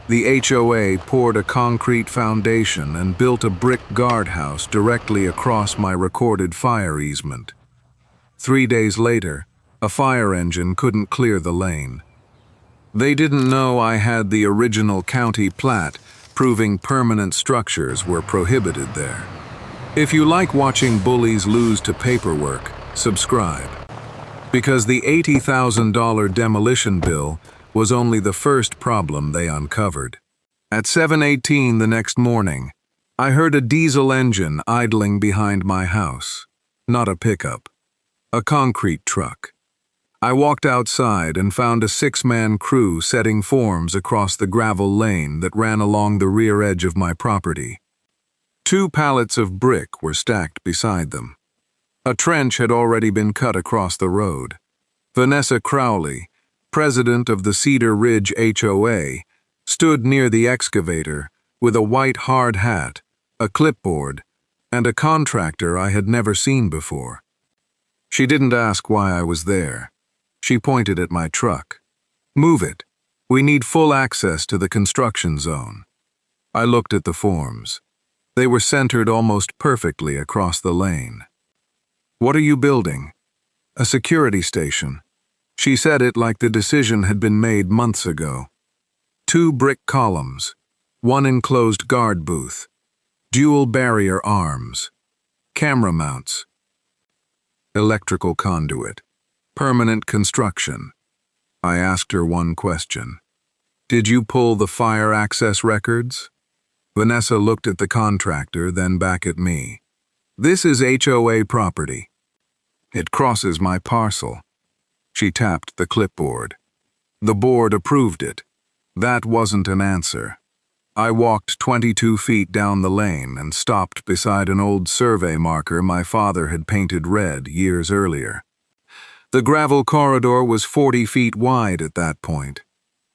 The HOA poured a concrete foundation and built a brick guardhouse directly across my recorded fire easement. 3 days later, a fire engine couldn't clear the lane. They didn't know I had the original county plat proving permanent structures were prohibited there. If you like watching bullies lose to paperwork, subscribe. Because the $80,000 demolition bill was only the first problem they uncovered. At 7:18 the next morning, I heard a diesel engine idling behind my house. Not a pickup, a concrete truck. I walked outside and found a 6-man crew setting forms across the gravel lane that ran along the rear edge of my property. 2 pallets of brick were stacked beside them. A trench had already been cut across the road. Vanessa Crowley, president of the Cedar Ridge HOA, stood near the excavator with a white hard hat, a clipboard, and a contractor I had never seen before. She didn't ask why I was there. She pointed at my truck. "Move it. We need full access to the construction zone." I looked at the forms. They were centered almost perfectly across the lane. "What are you building?" "A security station." She said it like the decision had been made months ago. 2 brick columns, 1 enclosed guard booth, dual barrier arms, camera mounts, electrical conduit, permanent construction. I asked her one question. "Did you pull the fire access records?" Vanessa looked at the contractor, then back at me. "This is HOA property. It crosses my parcel." She tapped the clipboard. The board approved it. That wasn't an answer. I walked 22 feet down the lane and stopped beside an old survey marker my father had painted red years earlier. The gravel corridor was 40 feet wide at that point.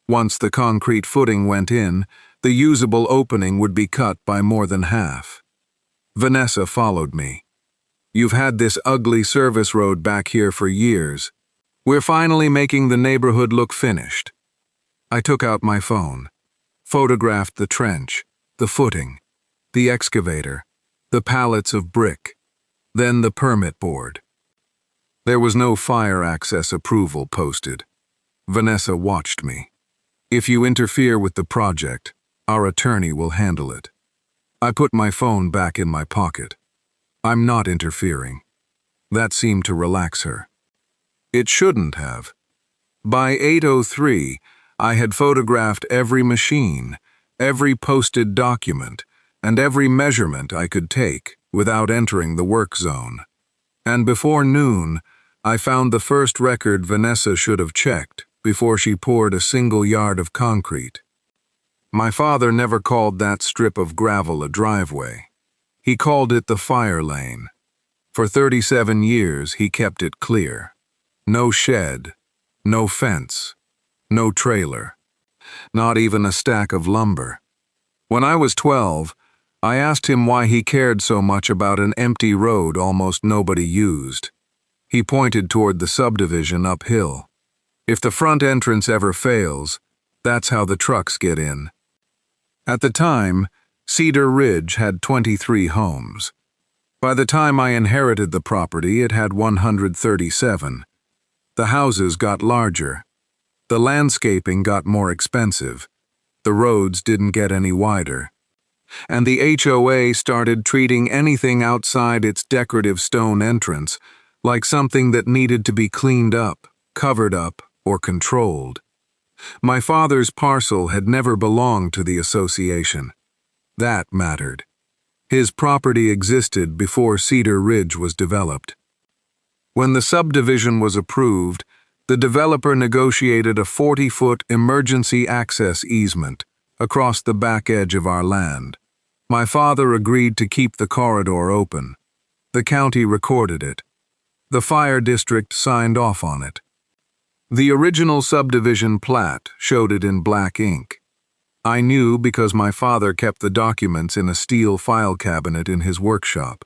Once the concrete footing went in, the usable opening would be cut by more than half. Vanessa followed me. "You've had this ugly service road back here for years. We're finally making the neighborhood look finished." I took out my phone, photographed the trench, the footing, the excavator, the pallets of brick, then the permit board. There was no fire access approval posted. Vanessa watched me. "If you interfere with the project, our attorney will handle it." I put my phone back in my pocket. "I'm not interfering." That seemed to relax her. It shouldn't have. By 8:03, I had photographed every machine, every posted document, and every measurement I could take without entering the work zone. And before noon, I found the first record Vanessa should have checked before she poured a single yard of concrete. My father never called that strip of gravel a driveway. He called it the fire lane. For 37 years, he kept it clear. No shed, no fence, no trailer, not even a stack of lumber. When I was 12, I asked him why he cared so much about an empty road almost nobody used. He pointed toward the subdivision uphill. "If the front entrance ever fails, that's how the trucks get in." At the time, Cedar Ridge had 23 homes. By the time I inherited the property, it had 137. The houses got larger. The landscaping got more expensive. The roads didn't get any wider. And the HOA started treating anything outside its decorative stone entrance like something that needed to be cleaned up, covered up, or controlled. My father's parcel had never belonged to the association. That mattered. His property existed before Cedar Ridge was developed. When the subdivision was approved, the developer negotiated a 40-foot emergency access easement across the back edge of our land. My father agreed to keep the corridor open. The county recorded it. The fire district signed off on it. The original subdivision plat showed it in black ink. I knew because my father kept the documents in a steel file cabinet in his workshop.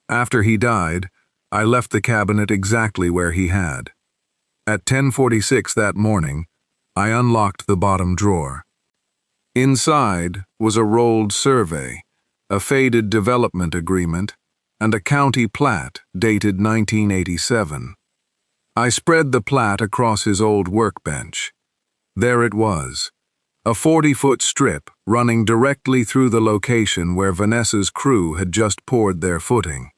After he died, I left the cabinet exactly where he had. At 10:46 that morning, I unlocked the bottom drawer. Inside was a rolled survey, a faded development agreement, and a county plat dated 1987. I spread the plat across his old workbench. There it was, a 40-foot strip running directly through the location where Vanessa's crew had just poured their footing.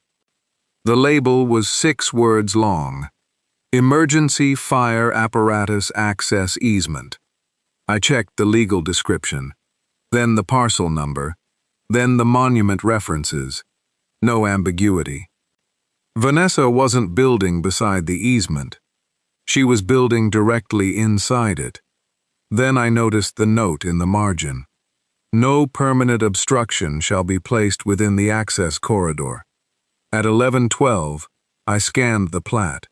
The label was 6 words long: Emergency Fire Apparatus Access Easement. I checked the legal description, then the parcel number, then the monument references. No ambiguity. Vanessa wasn't building beside the easement. She was building directly inside it. Then I noticed the note in the margin. No permanent obstruction shall be placed within the access corridor. At 11:12, I scanned the plat.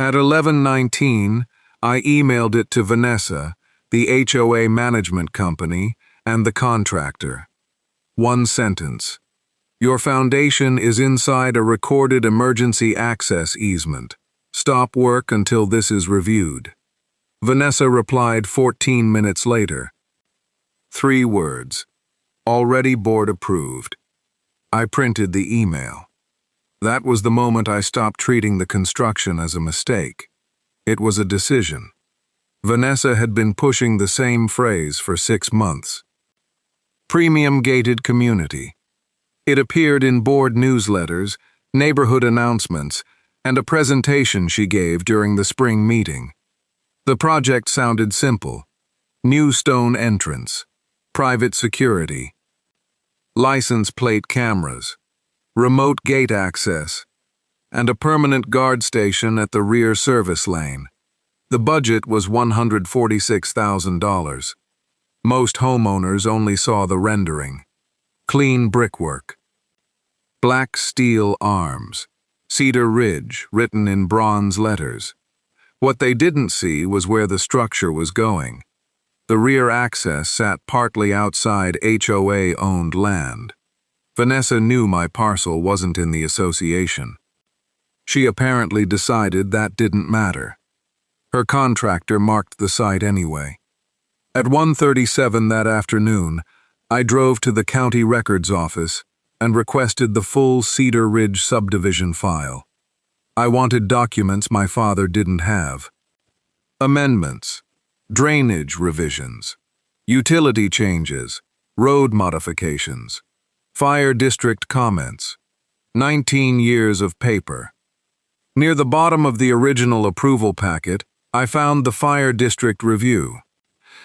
At 11:19, I emailed it to Vanessa, the HOA management company, and the contractor. One sentence. Your foundation is inside a recorded emergency access easement. Stop work until this is reviewed. Vanessa replied 14 minutes later. 3 words. Already board approved. I printed the email. That was the moment I stopped treating the construction as a mistake. It was a decision. Vanessa had been pushing the same phrase for 6 months. Premium gated community. It appeared in board newsletters, neighborhood announcements, and a presentation she gave during the spring meeting. The project sounded simple: new stone entrance, private security, license plate cameras, remote gate access, and a permanent guard station at the rear service lane. The budget was $146,000. Most homeowners only saw the rendering. Clean brickwork. Black steel arms. Cedar Ridge written in bronze letters. What they didn't see was where the structure was going. The rear access sat partly outside HOA-owned land. Vanessa knew my parcel wasn't in the association. She apparently decided that didn't matter. Her contractor marked the site anyway. At 1:37 that afternoon, I drove to the county records office and requested the full Cedar Ridge subdivision file. I wanted documents my father didn't have. Amendments, drainage revisions, utility changes, road modifications, fire district comments, 19 years of paper. Near the bottom of the original approval packet, I found the fire district review.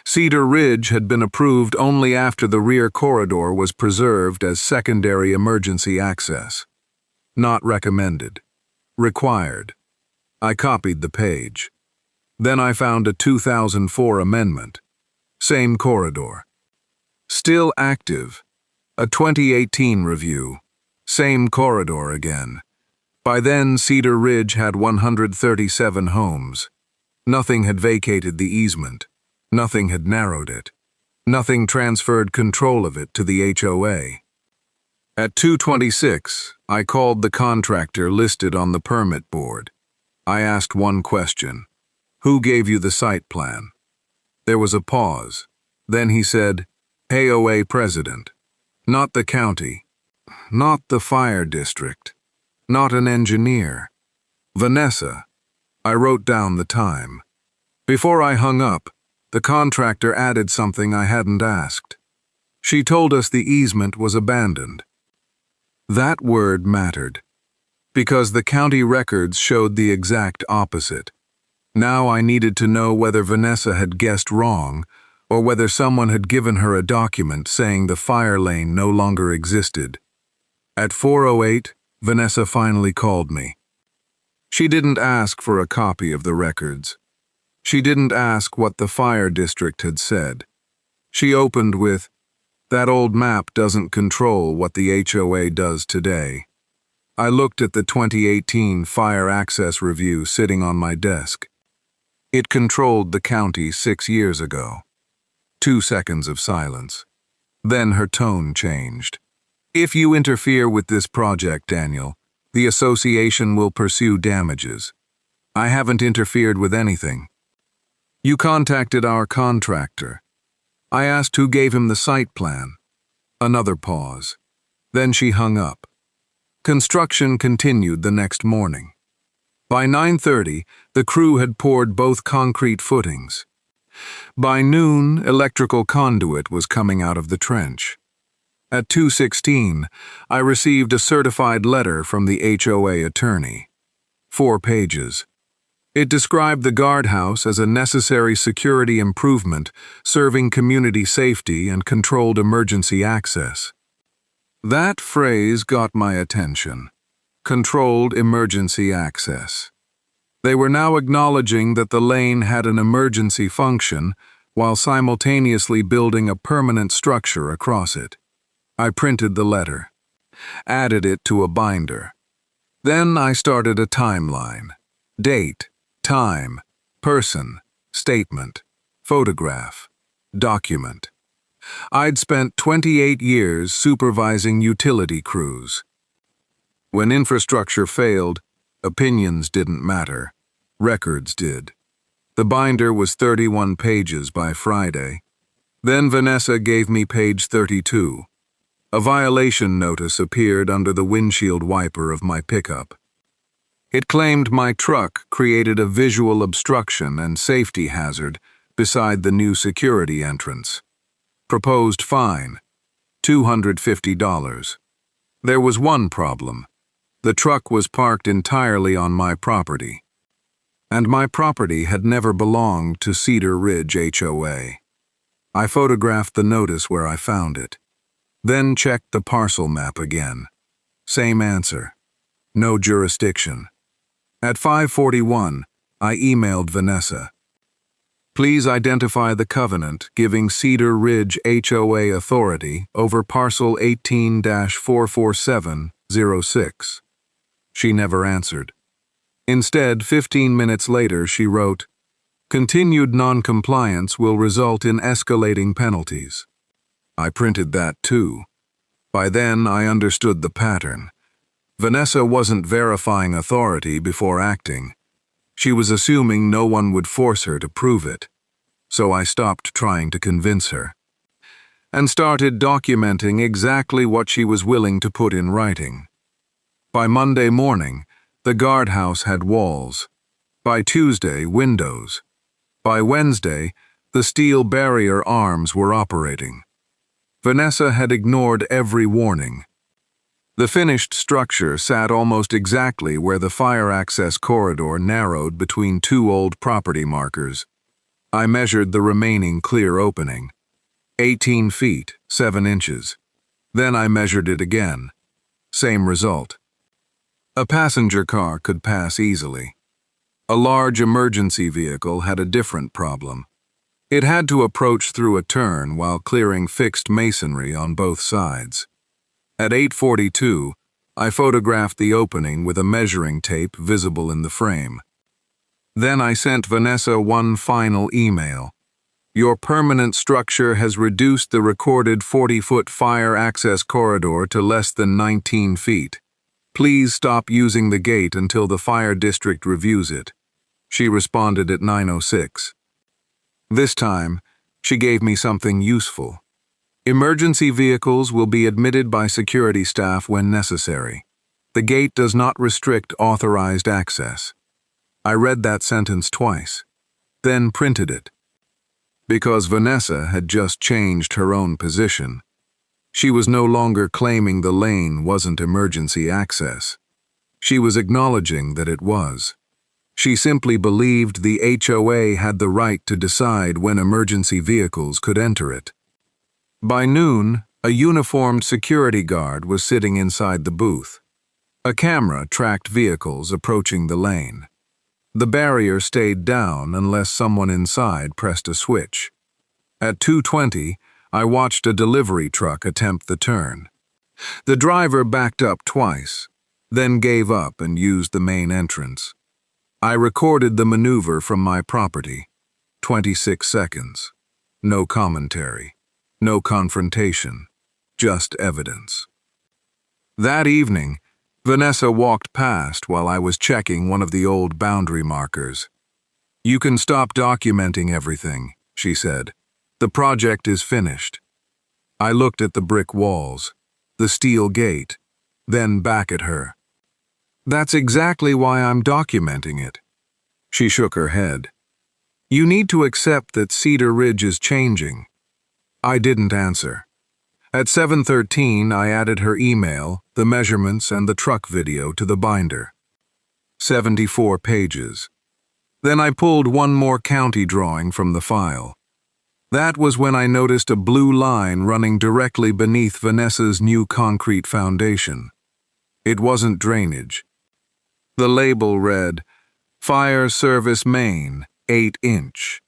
Cedar Ridge had been approved only after the rear corridor was preserved as secondary emergency access. Not recommended. Required. I copied the page. Then I found a 2004 amendment. Same corridor. Still active. A 2018 review. Same corridor again. By then, Cedar Ridge had 137 homes. Nothing had vacated the easement. Nothing had narrowed it. Nothing transferred control of it to the HOA. At 2:26, I called the contractor listed on the permit board. I asked one question. Who gave you the site plan? There was a pause. Then he said, HOA president. Not the county. Not the fire district. Not an engineer. Vanessa. I wrote down the time. Before I hung up, the contractor added something I hadn't asked. She told us the easement was abandoned. That word mattered, because the county records showed the exact opposite. Now I needed to know whether Vanessa had guessed wrong, or whether someone had given her a document saying the fire lane no longer existed. At 4:08, Vanessa finally called me. She didn't ask for a copy of the records. She didn't ask what the fire district had said. She opened with, "That old map doesn't control what the HOA does today." I looked at the 2018 fire access review sitting on my desk. It controlled the county 6 years ago. 2 seconds of silence. Then her tone changed. "If you interfere with this project, Daniel, the association will pursue damages. I haven't interfered with anything. You contacted our contractor. I asked who gave him the site plan. Another pause. Then she hung up. Construction continued the next morning. By 9:30, the crew had poured both concrete footings. By noon, electrical conduit was coming out of the trench. At 2:16, I received a certified letter from the HOA attorney. 4 pages. It described the guardhouse as a necessary security improvement, serving community safety and controlled emergency access. That phrase got my attention. Controlled emergency access. They were now acknowledging that the lane had an emergency function while simultaneously building a permanent structure across it. I printed the letter, added it to a binder. Then I started a timeline. Date, time, person, statement, photograph, document. I'd spent 28 years supervising utility crews. When infrastructure failed, opinions didn't matter. Records did. The binder was 31 pages by Friday. Then Vanessa gave me page 32. A violation notice appeared under the windshield wiper of my pickup. It claimed my truck created a visual obstruction and safety hazard beside the new security entrance. Proposed fine, $250. There was one problem. The truck was parked entirely on my property. And my property had never belonged to Cedar Ridge HOA. I photographed the notice where I found it. Then checked the parcel map again. Same answer. No jurisdiction. At 5:41, I emailed Vanessa. Please identify the covenant giving Cedar Ridge HOA authority over parcel 18-44706. She never answered. Instead, 15 minutes later, she wrote, "Continued non-compliance will result in escalating penalties." I printed that too. By then, I understood the pattern. Vanessa wasn't verifying authority before acting. She was assuming no one would force her to prove it. So I stopped trying to convince her and started documenting exactly what she was willing to put in writing. By Monday morning, the guardhouse had walls. By Tuesday, windows. By Wednesday, the steel barrier arms were operating. Vanessa had ignored every warning. The finished structure sat almost exactly where the fire access corridor narrowed between 2 old property markers. I measured the remaining clear opening. 18 feet, 7 inches. Then I measured it again. Same result. A passenger car could pass easily. A large emergency vehicle had a different problem. It had to approach through a turn while clearing fixed masonry on both sides. At 8:42, I photographed the opening with a measuring tape visible in the frame. Then I sent Vanessa one final email. Your permanent structure has reduced the recorded 40-foot fire access corridor to less than 19 feet. Please stop using the gate until the fire district reviews it. She responded at 9:06. This time, she gave me something useful. Emergency vehicles will be admitted by security staff when necessary. The gate does not restrict authorized access. I read that sentence twice, then printed it. Because Vanessa had just changed her own position. She was no longer claiming the lane wasn't emergency access. She was acknowledging that it was. She simply believed the HOA had the right to decide when emergency vehicles could enter it. By noon, a uniformed security guard was sitting inside the booth. A camera tracked vehicles approaching the lane. The barrier stayed down unless someone inside pressed a switch. At 2:20, I watched a delivery truck attempt the turn. The driver backed up twice, then gave up and used the main entrance. I recorded the maneuver from my property. 26 seconds. No commentary. No confrontation. Just evidence. That evening, Vanessa walked past while I was checking one of the old boundary markers. You can stop documenting everything, she said. The project is finished. I looked at the brick walls, the steel gate, then back at her. That's exactly why I'm documenting it. She shook her head. You need to accept that Cedar Ridge is changing. I didn't answer. At 7:13, I added her email, the measurements, and the truck video to the binder. 74 pages. Then I pulled one more county drawing from the file. That was when I noticed a blue line running directly beneath Vanessa's new concrete foundation. It wasn't drainage. The label read, Fire Service Main, 8-inch.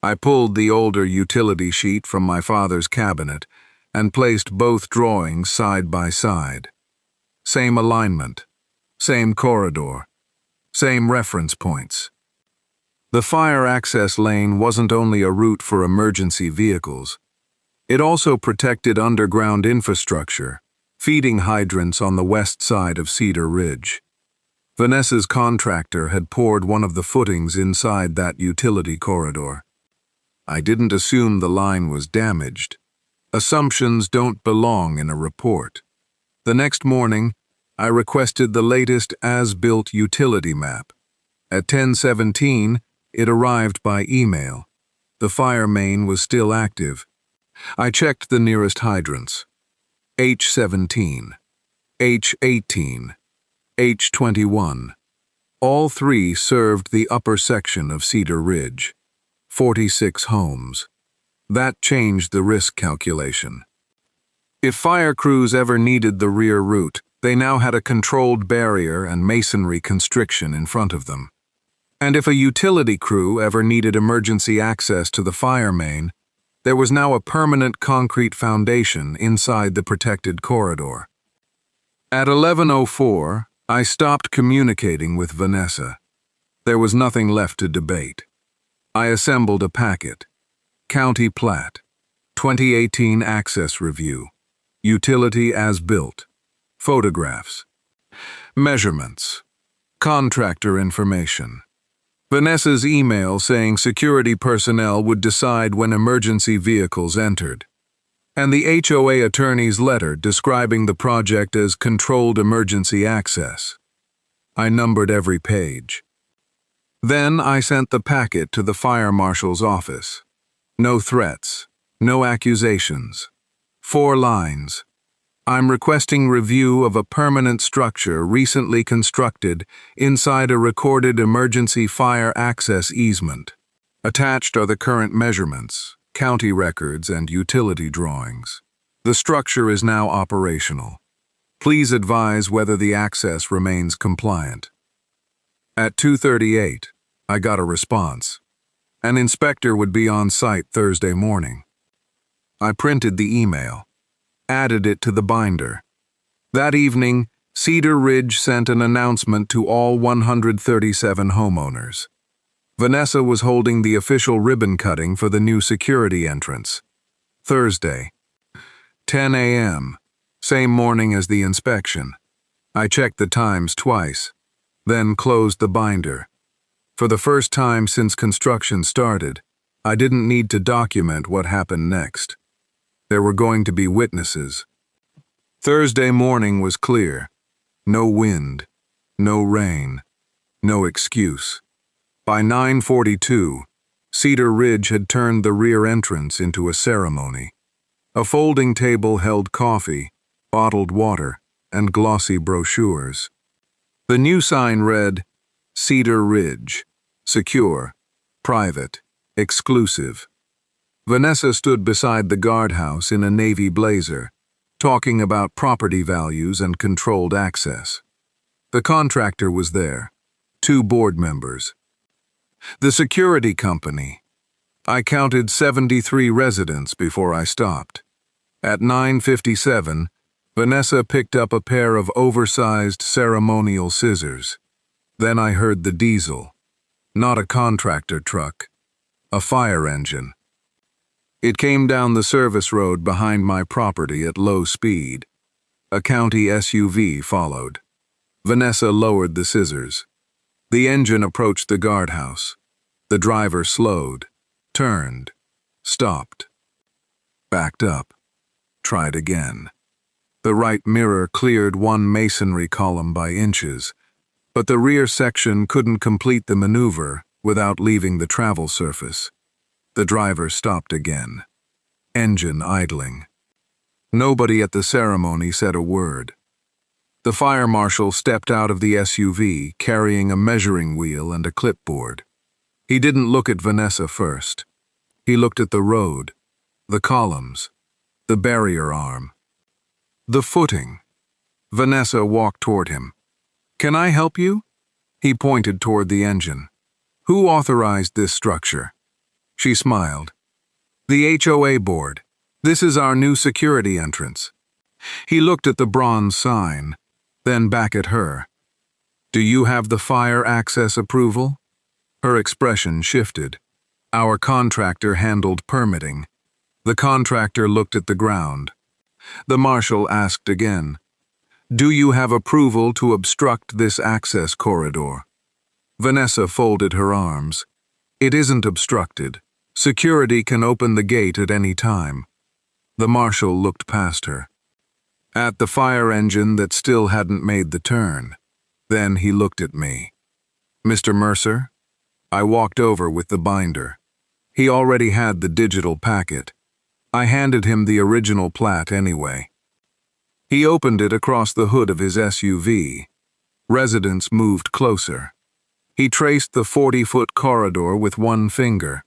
I pulled the older utility sheet from my father's cabinet and placed both drawings side by side. Same alignment, same corridor, same reference points. The fire access lane wasn't only a route for emergency vehicles. It also protected underground infrastructure, feeding hydrants on the west side of Cedar Ridge. Vanessa's contractor had poured one of the footings inside that utility corridor. I didn't assume the line was damaged. Assumptions don't belong in a report. The next morning, I requested the latest as-built utility map. At 10:17, it arrived by email. The fire main was still active. I checked the nearest hydrants. H17, H18, H21. All three served the upper section of Cedar Ridge. 46 homes. That changed the risk calculation. If fire crews ever needed the rear route, they now had a controlled barrier and masonry constriction in front of them. And if a utility crew ever needed emergency access to the fire main, there was now a permanent concrete foundation inside the protected corridor. At 11:04, I stopped communicating with Vanessa. There was nothing left to debate. I assembled a packet. County Plat, 2018 Access Review, Utility as Built, Photographs, Measurements, Contractor Information. Vanessa's email saying security personnel would decide when emergency vehicles entered, and the HOA attorney's letter describing the project as controlled emergency access. I numbered every page. Then I sent the packet to the Fire Marshal's office. No threats, no accusations. 4 lines. I'm requesting review of a permanent structure recently constructed inside a recorded emergency fire access easement. Attached are the current measurements, county records, and utility drawings. The structure is now operational. Please advise whether the access remains compliant. At 2:38, I got a response. An inspector would be on site Thursday morning. I printed the email, added it to the binder. That evening, Cedar Ridge sent an announcement to all 137 homeowners. Vanessa was holding the official ribbon cutting for the new security entrance. Thursday, 10 a.m., same morning as the inspection. I checked the times twice, then closed the binder. For the first time since construction started, I didn't need to document what happened next. There were going to be witnesses. Thursday morning was clear. No wind, no rain, no excuse. By 9:42, Cedar Ridge had turned the rear entrance into a ceremony. A folding table held coffee, bottled water, and glossy brochures. The new sign read, Cedar Ridge, secure, private, exclusive. Vanessa stood beside the guardhouse in a navy blazer, talking about property values and controlled access. The contractor was there, 2 board members. The security company. I counted 73 residents before I stopped. At 9:57, Vanessa picked up a pair of oversized ceremonial scissors. Then I heard the diesel. Not a contractor truck, a fire engine. It came down the service road behind my property at low speed. A county SUV followed. Vanessa lowered the scissors. The engine approached the guardhouse. The driver slowed, turned, stopped. Backed up. Tried again. The right mirror cleared one masonry column by inches, but the rear section couldn't complete the maneuver without leaving the travel surface. The driver stopped again. Engine idling. Nobody at the ceremony said a word. The fire marshal stepped out of the SUV carrying a measuring wheel and a clipboard. He didn't look at Vanessa first. He looked at the road, the columns, the barrier arm, the footing. Vanessa walked toward him. "Can I help you?" He pointed toward the engine. "Who authorized this structure?" She smiled. "The HOA board. This is our new security entrance." He looked at the bronze sign, then back at her. "Do you have the fire access approval?" Her expression shifted. "Our contractor handled permitting." The contractor looked at the ground. The marshal asked again, "Do you have approval to obstruct this access corridor?" Vanessa folded her arms. "It isn't obstructed. Security can open the gate at any time." The marshal looked past her. At the fire engine that still hadn't made the turn. Then he looked at me. "Mr. Mercer?" I walked over with the binder. He already had the digital packet. I handed him the original plat anyway. He opened it across the hood of his SUV. Residents moved closer. He traced the 40-foot corridor with one finger,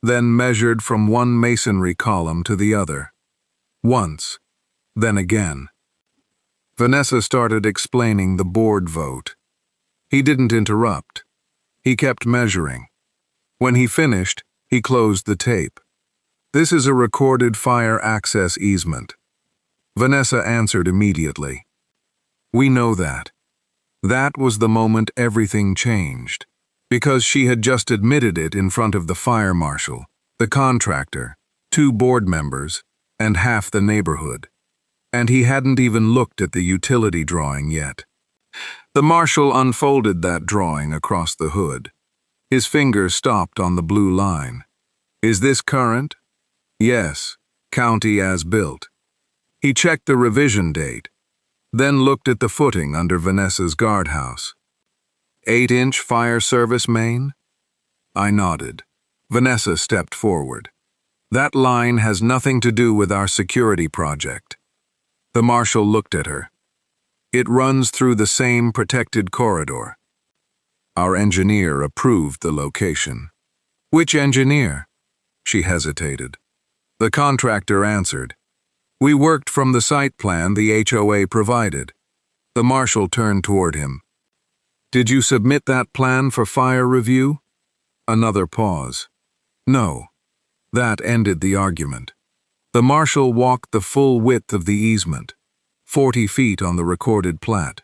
then measured from one masonry column to the other. Once, then again. Vanessa started explaining the board vote. He didn't interrupt. He kept measuring. When he finished, he closed the tape. "This is a recorded fire access easement." Vanessa answered immediately. "We know that." That was the moment everything changed, because she had just admitted it in front of the fire marshal, the contractor, 2 board members, and half the neighborhood. And he hadn't even looked at the utility drawing yet. The marshal unfolded that drawing across the hood. His finger stopped on the blue line. "Is this current?" "Yes, county as built." He checked the revision date, then looked at the footing under Vanessa's guardhouse. 8-inch fire service main? I nodded. Vanessa stepped forward. "That line has nothing to do with our security project." The marshal looked at her. "It runs through the same protected corridor." Our engineer approved the location. "Which engineer?" She hesitated. The contractor answered. "We worked from the site plan the HOA provided." The marshal turned toward him. "Did you submit that plan for fire review?" Another pause. "No." That ended the argument. The marshal walked the full width of the easement, 40 feet on the recorded plat.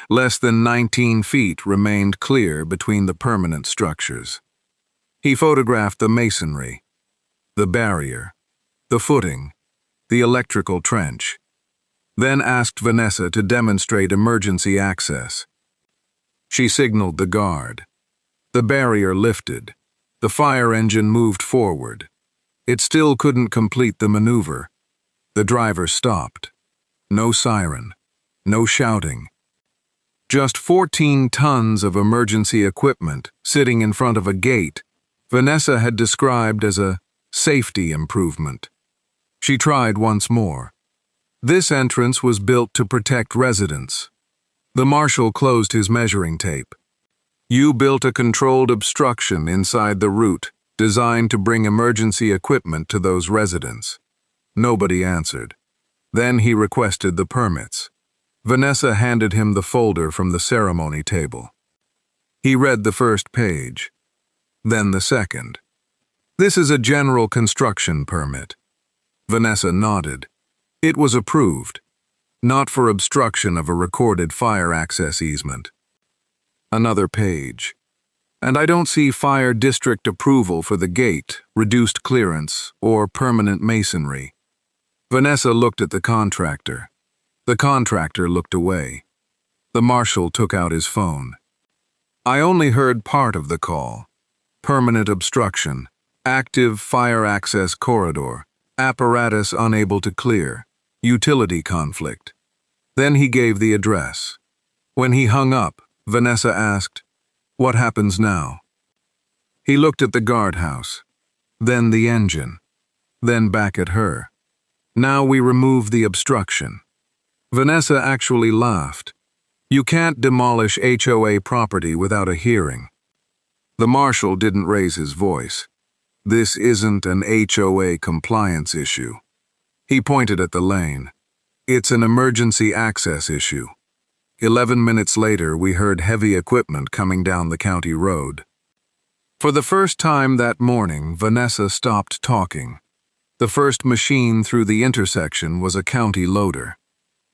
Less than 19 feet remained clear between the permanent structures. He photographed the masonry, the barrier, the footing, the electrical trench, then asked Vanessa to demonstrate emergency access. She signaled the guard. The barrier lifted. The fire engine moved forward. It still couldn't complete the maneuver. The driver stopped. No siren. No shouting. Just 14 tons of emergency equipment sitting in front of a gate Vanessa had described as a safety improvement. She tried once more. This entrance was built to protect residents. The marshal closed his measuring tape. "You built a controlled obstruction inside the route, designed to bring emergency equipment to those residents." Nobody answered. Then he requested the permits. Vanessa handed him the folder from the ceremony table. He read the first page, then the second. "This is a general construction permit." Vanessa nodded. It was approved, not for obstruction of a recorded fire access easement. Another page. "And I don't see fire district approval for the gate, reduced clearance, or permanent masonry." Vanessa looked at the contractor. The contractor looked away. The marshal took out his phone. "I only heard part of the call. Permanent obstruction, active fire access corridor, Apparatus unable to clear. Utility conflict. Then he gave the address. When he hung up, Vanessa asked, "What happens now?" He looked at the guardhouse, then the engine, then back at her. "Now we remove the obstruction." Vanessa actually laughed. "You can't demolish HOA property without a hearing." The marshal didn't raise his voice. "This isn't an HOA compliance issue." He pointed at the lane. "It's an emergency access issue." 11 minutes later, we heard heavy equipment coming down the county road. For the first time that morning, Vanessa stopped talking. The first machine through the intersection was a county loader.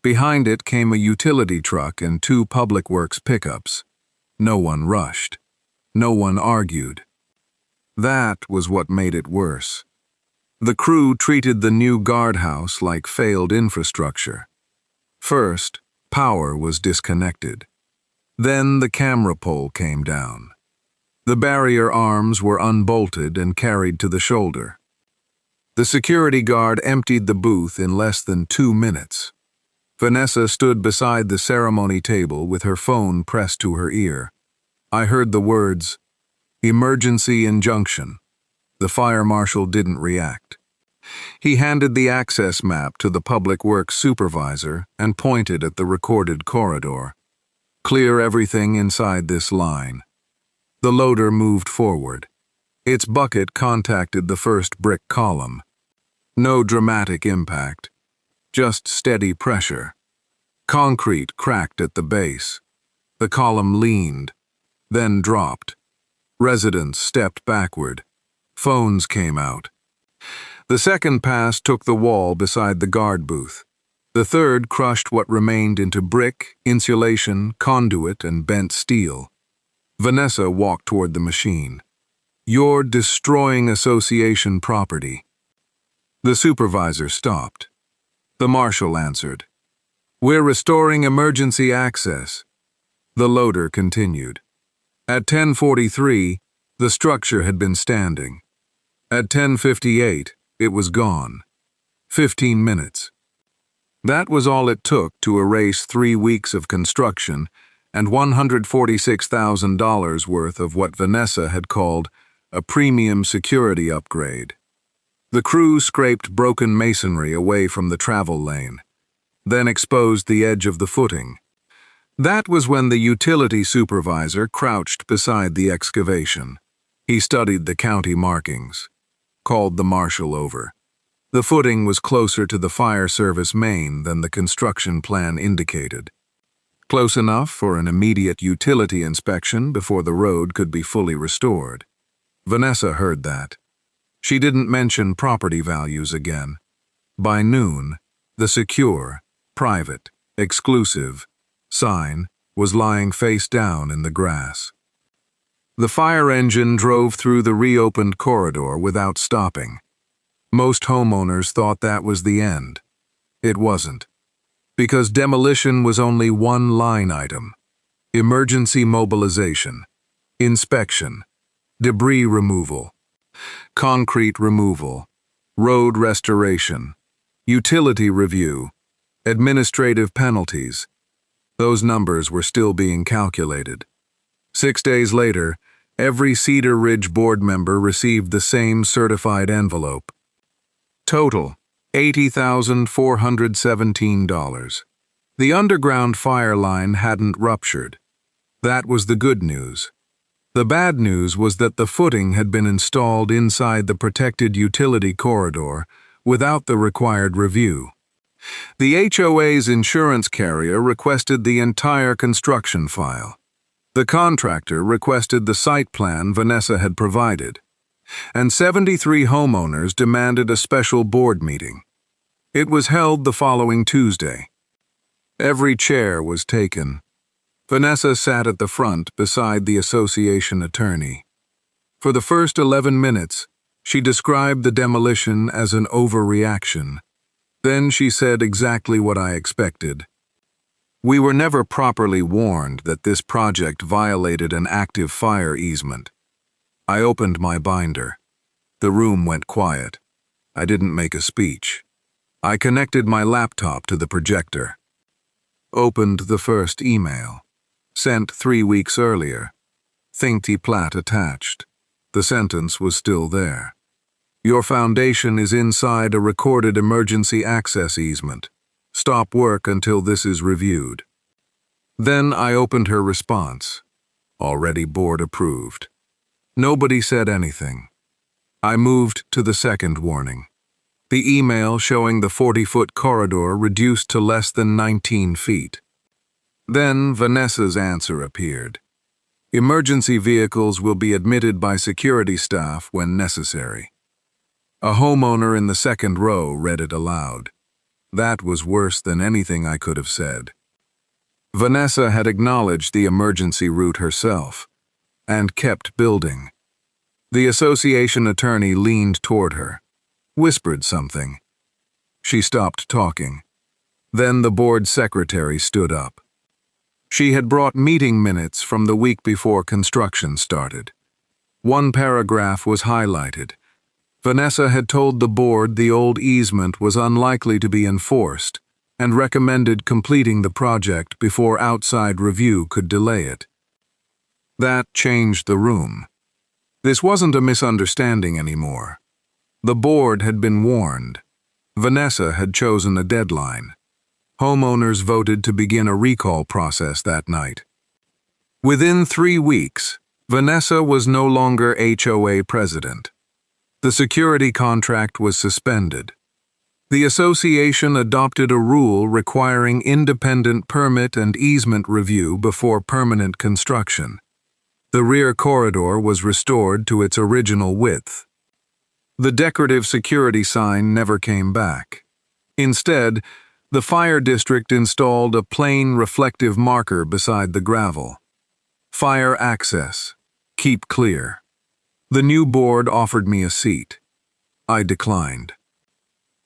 Behind it came a utility truck and 2 public works pickups. No one rushed. No one argued. That was what made it worse. The crew treated the new guardhouse like failed infrastructure. First, power was disconnected. Then the camera pole came down. The barrier arms were unbolted and carried to the shoulder. The security guard emptied the booth in less than 2 minutes. Vanessa stood beside the ceremony table with her phone pressed to her ear. I heard the words, "Emergency injunction." The fire marshal didn't react. He handed the access map to the public works supervisor and pointed at the recorded corridor. "Clear everything inside this line." The loader moved forward. Its bucket contacted the first brick column. No dramatic impact, just steady pressure. Concrete cracked at the base. The column leaned, then dropped. Residents stepped backward. Phones came out. The second pass took the wall beside the guard booth. The third crushed what remained into brick, insulation, conduit, and bent steel. Vanessa walked toward the machine. "You're destroying association property." The supervisor stopped. The marshal answered, "We're restoring emergency access." The loader continued. At 10:43, the structure had been standing. At 10:58, it was gone. 15 minutes. That was all it took to erase 3 weeks of construction and $146,000 worth of what Vanessa had called a premium security upgrade. The crew scraped broken masonry away from the travel lane, then exposed the edge of the footing. That was when the utility supervisor crouched beside the excavation. He studied the county markings, called the marshal over. The footing was closer to the fire service main than the construction plan indicated. Close enough for an immediate utility inspection before the road could be fully restored. Vanessa heard that. She didn't mention property values again. By noon, the secure, private, exclusive sign was lying face down in the grass. The fire engine drove through the reopened corridor without stopping. Most homeowners thought that was the end. It wasn't. Because demolition was only one line item: emergency mobilization, inspection, debris removal, concrete removal, road restoration, utility review, administrative penalties. Those numbers were still being calculated. 6 days later, every Cedar Ridge board member received the same certified envelope. Total, $80,417. The underground fire line hadn't ruptured. That was the good news. The bad news was that the footing had been installed inside the protected utility corridor without the required review. The HOA's insurance carrier requested the entire construction file. The contractor requested the site plan Vanessa had provided, and 73 homeowners demanded a special board meeting. It was held the following Tuesday. Every chair was taken. Vanessa sat at the front beside the association attorney. For the first 11 minutes, she described the demolition as an overreaction. Then she said exactly what I expected. "We were never properly warned that this project violated an active fire easement." I opened my binder. The room went quiet. I didn't make a speech. I connected my laptop to the projector. Opened the first email. Sent 3 weeks earlier. Thinty plat attached. The sentence was still there. Your foundation is inside a recorded emergency access easement. Stop work until this is reviewed. Then I opened her response. Already board approved. Nobody said anything. I moved to the second warning. The email showing the 40-foot corridor reduced to less than 19 feet. Then Vanessa's answer appeared. Emergency vehicles will be admitted by security staff when necessary. A homeowner in the second row read it aloud. That was worse than anything I could have said. Vanessa had acknowledged the emergency route herself, and kept building. The association attorney leaned toward her, whispered something. She stopped talking. Then the board secretary stood up. She had brought meeting minutes from the week before construction started. One paragraph was highlighted. Vanessa had told the board the old easement was unlikely to be enforced and recommended completing the project before outside review could delay it. That changed the room. This wasn't a misunderstanding anymore. The board had been warned. Vanessa had chosen a deadline. Homeowners voted to begin a recall process that night. Within 3 weeks, Vanessa was no longer HOA president. The security contract was suspended. The association adopted a rule requiring independent permit and easement review before permanent construction. The rear corridor was restored to its original width. The decorative security sign never came back. Instead, the fire district installed a plain reflective marker beside the gravel. Fire access. Keep clear. The new board offered me a seat. I declined.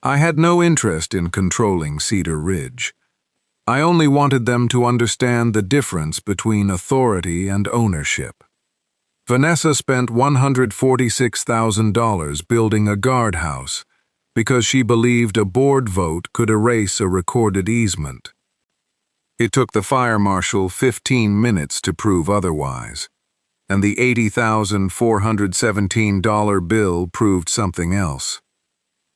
I had no interest in controlling Cedar Ridge. I only wanted them to understand the difference between authority and ownership. Vanessa spent $146,000 building a guardhouse because she believed a board vote could erase a recorded easement. It took the fire marshal 15 minutes to prove otherwise, and the $80,417 bill proved something else.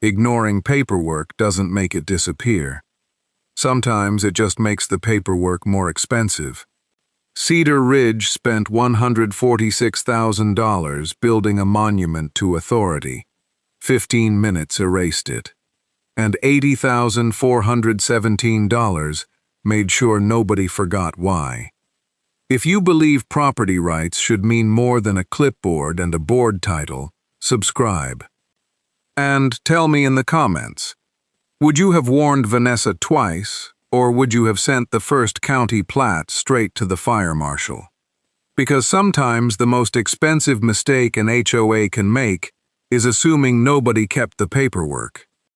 Ignoring paperwork doesn't make it disappear. Sometimes it just makes the paperwork more expensive. Cedar Ridge spent $146,000 building a monument to authority. 15 minutes erased it. And $80,417 made sure nobody forgot why. If you believe property rights should mean more than a clipboard and a board title, subscribe. And tell me in the comments, would you have warned Vanessa twice, or would you have sent the first county plat straight to the fire marshal? Because sometimes the most expensive mistake an HOA can make is assuming nobody kept the paperwork.